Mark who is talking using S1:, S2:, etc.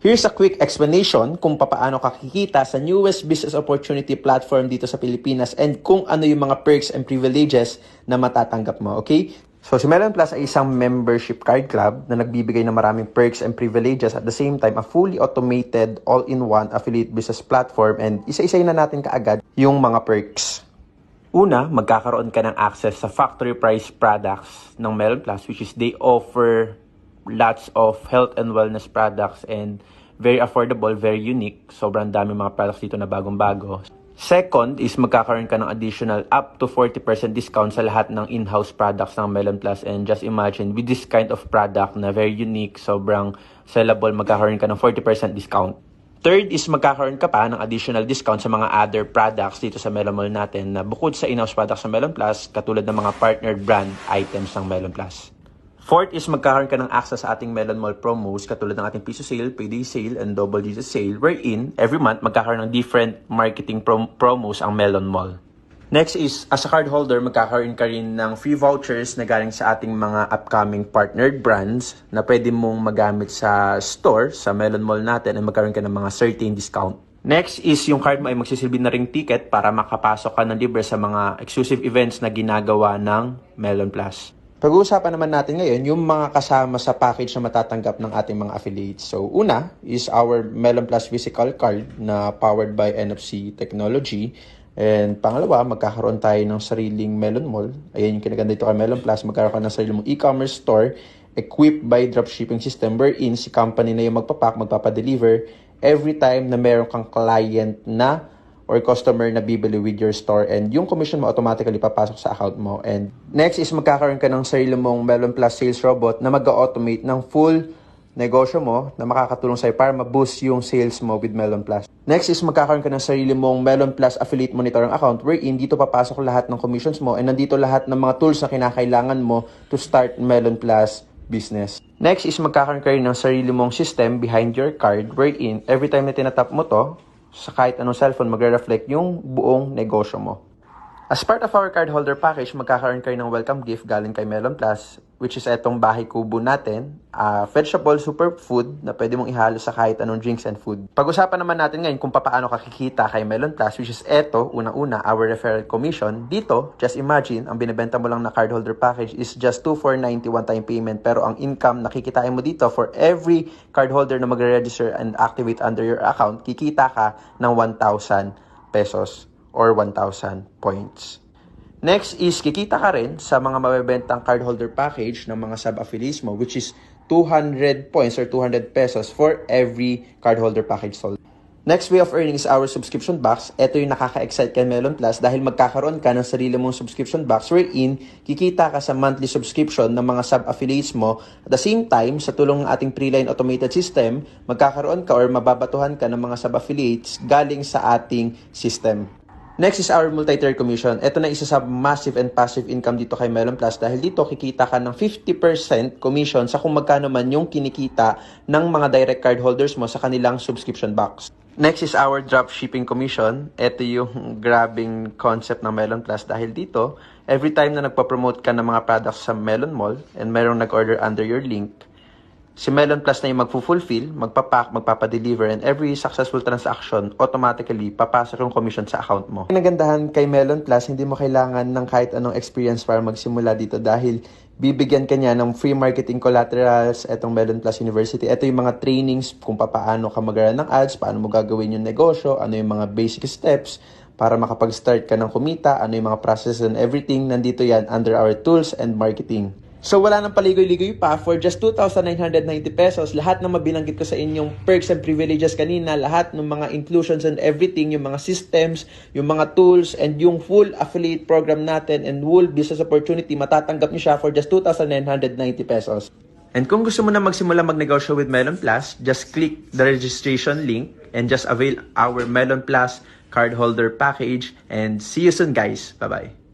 S1: Here's a quick explanation kung paano ka kikita sa newest business opportunity platform dito sa Pilipinas and kung ano yung mga perks and privileges na matatanggap mo, okay? So, si Melon Plus ay isang membership card club na nagbibigay ng maraming perks and privileges at the same time, a fully automated, all-in-one affiliate business platform, and isa-isay na natin kaagad yung mga perks. Una, magkakaroon ka ng access sa factory price products ng Melon Plus, which is they offer lots of health and wellness products and very affordable, very unique. Sobrang dami mga products dito na bagong-bago. Second is magkakaroon ka ng additional up to 40% discount sa lahat ng in-house products ng Melon Plus. And just imagine, with this kind of product na very unique, sobrang sellable, magkakaroon ka ng 40% discount. Third is magkakaroon ka pa ng additional discount sa mga other products dito sa Melon Mall natin na bukod sa in-house products ng Melon Plus, katulad ng mga partnered brand items ng Melon Plus. Fourth is magkakaroon ka ng access sa ating Melon Mall promos katulad ng ating piso sale, payday sale, and double digit sale wherein every month magkakaroon ng different marketing promos ang Melon Mall. Next is, as a card holder, magkakaroon ka rin ng free vouchers na galing sa ating mga upcoming partnered brands na pwede mong magamit sa store, sa Melon Mall natin, at magkaroon ka ng mga certain discount. Next is yung card mo ay magsisilbi na ring ticket para makapasok ka ng libre sa mga exclusive events na ginagawa ng Melon Plus. Pag-uusapan naman natin ngayon yung mga kasama sa package na matatanggap ng ating mga affiliates. So, una is our Melon Plus physical card na powered by NFC technology. And pangalawa, magkakaroon tayo ng sariling Melon Mall. Ayan yung kinaganda dito kay Melon Plus. Magkakaroon ka ng sariling e-commerce store equipped by dropshipping system wherein si company na yung magpapack, magpapadeliver every time na meron kang client na or customer na bibili with your store, and yung commission mo automatically papasok sa account mo. And next is magkakaroon ka ng sarili mong Melon Plus sales robot na mag-automate ng full negosyo mo na makakatulong sa'yo para ma-boost yung sales mo with Melon Plus. Next is magkakaroon ka ng sarili mong Melon Plus affiliate monitoring account wherein dito papasok lahat ng commissions mo and nandito lahat ng mga tools na kinakailangan mo to start Melon Plus business. Next is magkakaroon ka rin ng sarili mong system behind your card wherein every time na tinatap mo to, sa kahit anong cellphone, magre-reflect yung buong negosyo mo. As part of our cardholder package, magkakaroon kayo ng welcome gift galing kay Melon Plus, which is etong bahay kubo natin, vegetable superfood na pwede mong ihalo sa kahit anong drinks and food. Pag-usapan naman natin ngayon kung paano kakikita kay Melon Plus, which is eto, unang-una, our referral commission. Dito, just imagine, ang binibenta mo lang na cardholder package is just 2,490 one-time payment, pero ang income nakikitain mo dito for every cardholder na magre-register and activate under your account, kikita ka ng 1,000 pesos. Or 1,000 points. Next is kikita ka rin sa mga mabebentang cardholder package ng mga sub-affiliates mo, which is 200 points or 200 pesos for every cardholder package sold. Next way of earning is our subscription box. Ito yung nakaka-excite kay Melon Plus dahil magkakaroon ka ng sarili mong subscription box wherein kikita ka sa monthly subscription ng mga sub-affiliates mo. At the same time, sa tulong ng ating pre-line automated system, magkakaroon ka or mababatuhan ka ng mga sub-affiliates galing sa ating system. Next is our multi-tier commission. Ito na isa sa massive and passive income dito kay Melon Plus dahil dito kikita ka ng 50% commission sa kung magkano man yung kinikita ng mga direct card holders mo sa kanilang subscription box. Next is our drop shipping commission. Ito yung grabbing concept ng Melon Plus dahil dito, every time na nagpa-promote ka ng mga products sa Melon Mall and mayroong nag-order under your link, si Melon Plus na yung magfu-fulfill, magpapack, magpapadeliver, and every successful transaction, automatically, papasok yung commission sa account mo. Ang nagandahan kay Melon Plus, hindi mo kailangan ng kahit anong experience para magsimula dito dahil bibigyan ka niya ng free marketing collaterals, etong Melon Plus University. Ito yung mga trainings kung paano ka mag-run ng ads, paano mo gagawin yung negosyo, ano yung mga basic steps para makapag-start ka ng kumita, ano yung mga processes and everything. Nandito yan under our tools and marketing. So wala nang paligoy-ligoy pa, for just 2,990 pesos, lahat ng mabilanggit ko sa inyong perks and privileges kanina, lahat ng mga inclusions and everything, yung mga systems, yung mga tools, and yung full affiliate program natin and full business opportunity, matatanggap niyo siya for just 2,990 pesos. And kung gusto mo na magsimula magnegosyo with Melon Plus, just click the registration link and just avail our Melon Plus cardholder package, and see you soon guys. Bye-bye.